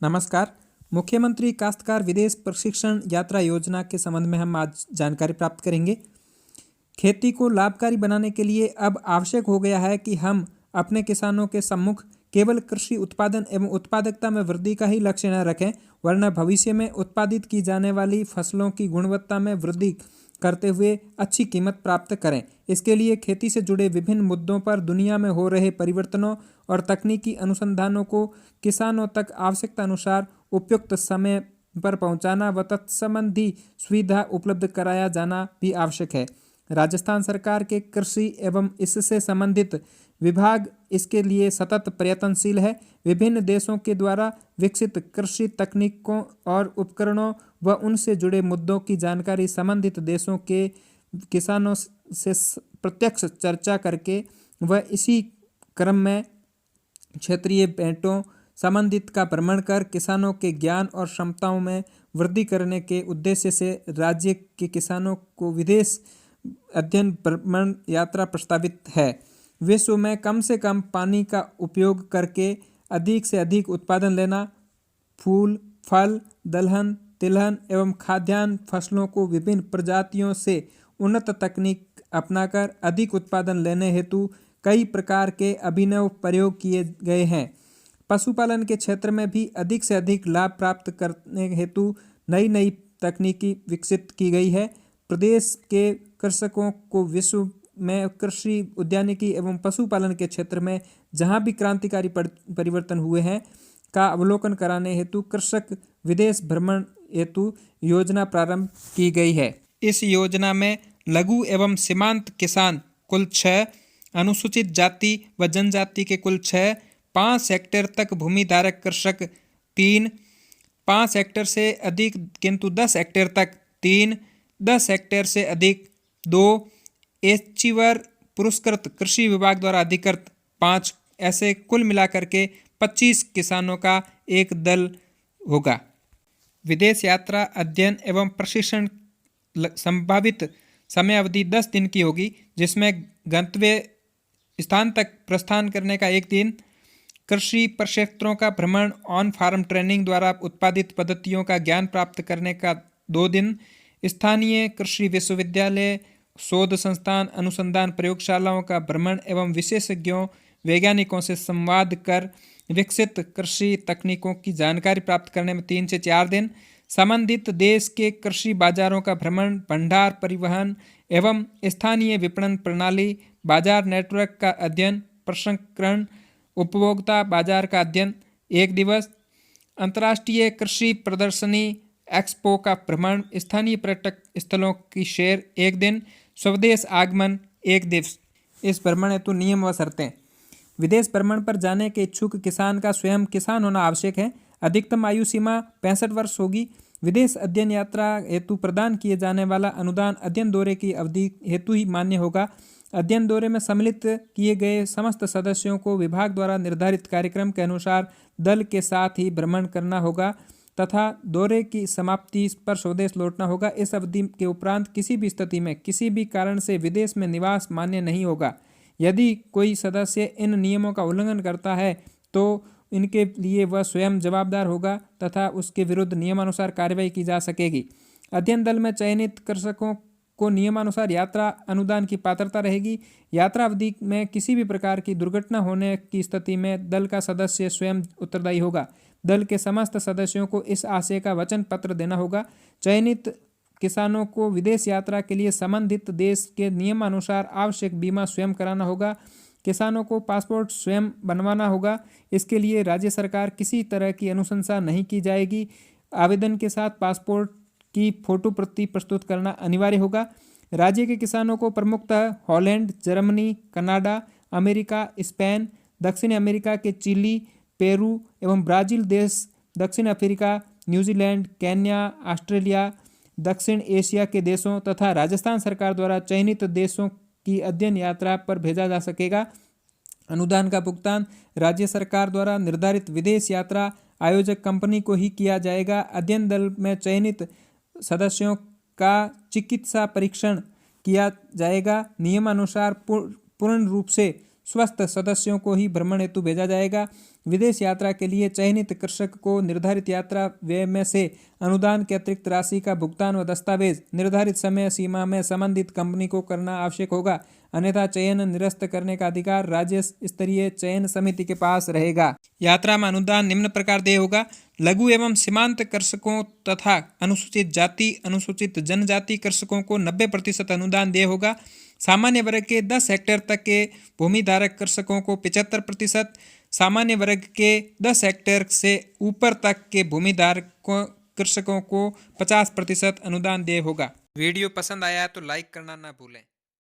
नमस्कार। मुख्यमंत्री काश्तकार विदेश प्रशिक्षण यात्रा योजना के संबंध में हम आज जानकारी प्राप्त करेंगे। खेती को लाभकारी बनाने के लिए अब आवश्यक हो गया है कि हम अपने किसानों के सम्मुख केवल कृषि उत्पादन एवं उत्पादकता में वृद्धि का ही लक्ष्य न रखें, वरना भविष्य में उत्पादित की जाने वाली फसलों की गुणवत्ता में वृद्धि करते हुए अच्छी कीमत प्राप्त करें। इसके लिए खेती से जुड़े विभिन्न मुद्दों पर दुनिया में हो रहे परिवर्तनों और तकनीकी अनुसंधानों को किसानों तक आवश्यकता अनुसार उपयुक्त समय पर पहुंचाना व तत्संबंधी सुविधा उपलब्ध कराया जाना भी आवश्यक है। राजस्थान सरकार के कृषि एवं इससे संबंधित विभाग इसके लिए सतत प्रयत्नशील है। विभिन्न देशों के द्वारा विकसित कृषि तकनीकों और उपकरणों व उनसे जुड़े मुद्दों की जानकारी संबंधित देशों के किसानों से प्रत्यक्ष चर्चा करके व इसी क्रम में क्षेत्रीय भेंटों संबंधित का भ्रमण कर किसानों के ज्ञान और क्षमताओं में वृद्धि करने के उद्देश्य से राज्य के किसानों को विदेश अध्ययन भ्रमण यात्रा प्रस्तावित है। विश्व में कम से कम पानी का उपयोग करके अधिक से अधिक उत्पादन लेना, फूल, फल, दलहन, तिलहन एवं खाद्यान्न फसलों को विभिन्न प्रजातियों से उन्नत तकनीक अपनाकर अधिक उत्पादन लेने हेतु कई प्रकार के अभिनव प्रयोग किए गए हैं। पशुपालन के क्षेत्र में भी अधिक से अधिक लाभ प्राप्त करने हेतु नई नई तकनीकी विकसित की गई है। प्रदेश के कृषकों को विश्व में कृषि, उद्यानिकी एवं पशुपालन के क्षेत्र में जहां भी क्रांतिकारी परिवर्तन हुए हैं का अवलोकन कराने हेतु कृषक विदेश भ्रमण हेतु योजना प्रारंभ की गई है। इस योजना में लघु एवं सीमांत किसान कुल 6, अनुसूचित जाति व जनजाति के कुल 6, 5 हेक्टेयर तक भूमि धारक कृषक 3, 5 हेक्टेयर से अधिक किंतु 10 हेक्टेयर तक 3, 10 हेक्टेयर से अधिक 2, एचीवर पुरस्कृत कृषि विभाग द्वारा अधिकृत 5, ऐसे कुल मिलाकर के 25 किसानों का एक दल होगा। विदेश यात्रा अध्ययन एवं प्रशिक्षण संभावित समय अवधि 10 दिन की होगी, जिसमें गंतव्य स्थान तक प्रस्थान करने का 1 दिन, कृषि प्रक्षेत्रों का भ्रमण, ऑन फार्म ट्रेनिंग द्वारा उत्पादित पद्धतियों का ज्ञान प्राप्त करने का 2 दिन, स्थानीय कृषि विश्वविद्यालय, शोध संस्थान, अनुसंधान प्रयोगशालाओं का भ्रमण एवं विशेषज्ञों वैज्ञानिकों से संवाद कर विकसित कृषि तकनीकों की जानकारी प्राप्त करने में 3 से 4 दिन, संबंधित देश के कृषि बाजारों का भ्रमण, भंडार परिवहन एवं स्थानीय विपणन प्रणाली, बाजार नेटवर्क का अध्ययन, प्रसंस्करण, उपभोक्ता बाजार का अध्ययन 1 दिवस, अंतर्राष्ट्रीय कृषि प्रदर्शनी एक्सपो का भ्रमण, स्थानीय पर्यटक स्थलों की सैर 1 दिन, स्वदेश आगमन 1 दिवस। इस भ्रमण हेतु नियम व शर्तें। विदेश भ्रमण पर जाने के इच्छुक किसान का स्वयं किसान होना आवश्यक है। अधिकतम आयु सीमा 65 वर्ष होगी। विदेश अध्ययन यात्रा हेतु प्रदान किए जाने वाला अनुदान अध्ययन दौरे की अवधि हेतु ही मान्य होगा। अध्ययन दौरे में सम्मिलित किए गए समस्त सदस्यों को विभाग द्वारा निर्धारित कार्यक्रम के अनुसार दल के साथ ही भ्रमण करना होगा तथा दौरे की समाप्ति पर स्वदेश लौटना होगा। इस अवधि के उपरांत किसी भी स्थिति में किसी भी कारण से विदेश में निवास मान्य नहीं होगा। यदि कोई सदस्य इन नियमों का उल्लंघन करता है तो इनके लिए वह स्वयं जवाबदार होगा तथा उसके विरुद्ध नियमानुसार कार्रवाई की जा सकेगी। अध्ययन दल में चयनित कृषकों को नियमानुसार यात्रा अनुदान की पात्रता रहेगी। यात्रा अवधि में किसी भी प्रकार की दुर्घटना होने की स्थिति में दल का सदस्य स्वयं उत्तरदायी होगा। दल के समस्त सदस्यों को इस आशय का वचन पत्र देना होगा। चयनित किसानों को विदेश यात्रा के लिए संबंधित देश के नियमानुसार आवश्यक बीमा स्वयं कराना होगा। किसानों को पासपोर्ट स्वयं बनवाना होगा। इसके लिए राज्य सरकार किसी तरह की अनुशंसा नहीं की जाएगी। आवेदन के साथ पासपोर्ट की फोटो प्रति प्रस्तुत करना अनिवार्य होगा। राज्य के किसानों को प्रमुखतः Holland, Germany, Canada, America, Spain, दक्षिण अमेरिका के चिली, पेरू एवं ब्राज़ील देश, दक्षिण अफ्रीका, न्यूजीलैंड, केन्या, ऑस्ट्रेलिया, दक्षिण एशिया के देशों तथा राजस्थान सरकार द्वारा चयनित देशों की अध्ययन यात्रा पर भेजा जा सकेगा। अनुदान का भुगतान राज्य सरकार द्वारा निर्धारित विदेश यात्रा आयोजक कंपनी को ही किया जाएगा। अध्ययन दल में चयनित सदस्यों का चिकित्सा परीक्षण किया जाएगा। नियमानुसार पूर्ण रूप से स्वस्थ सदस्यों को ही भ्रमण हेतु भेजा जाएगा। विदेश यात्रा के लिए चयनित कृषक को निर्धारित यात्रा व्यय में से अनुदान के अतिरिक्त राशि का भुगतान व दस्तावेज निर्धारित समय सीमा में संबंधित कंपनी को करना आवश्यक होगा, अन्यथा चयन निरस्त करने का अधिकार राज्य स्तरीय चयन समिति के पास रहेगा। यात्रा में अनुदान निम्न प्रकार देय होगा। लघु एवं सीमांत कृषकों तथा अनुसूचित जाति अनुसूचित जनजाति कृषकों को 90% अनुदान देय होगा। सामान्य वर्ग के 10 हेक्टेयर तक के भूमि धारक कृषकों को 75%, सामान्य वर्ग के 10 हेक्टेयर से ऊपर तक के भूमि धारक कृषकों को 50% अनुदान देय होगा। वीडियो पसंद आया तो लाइक करना ना भूलें।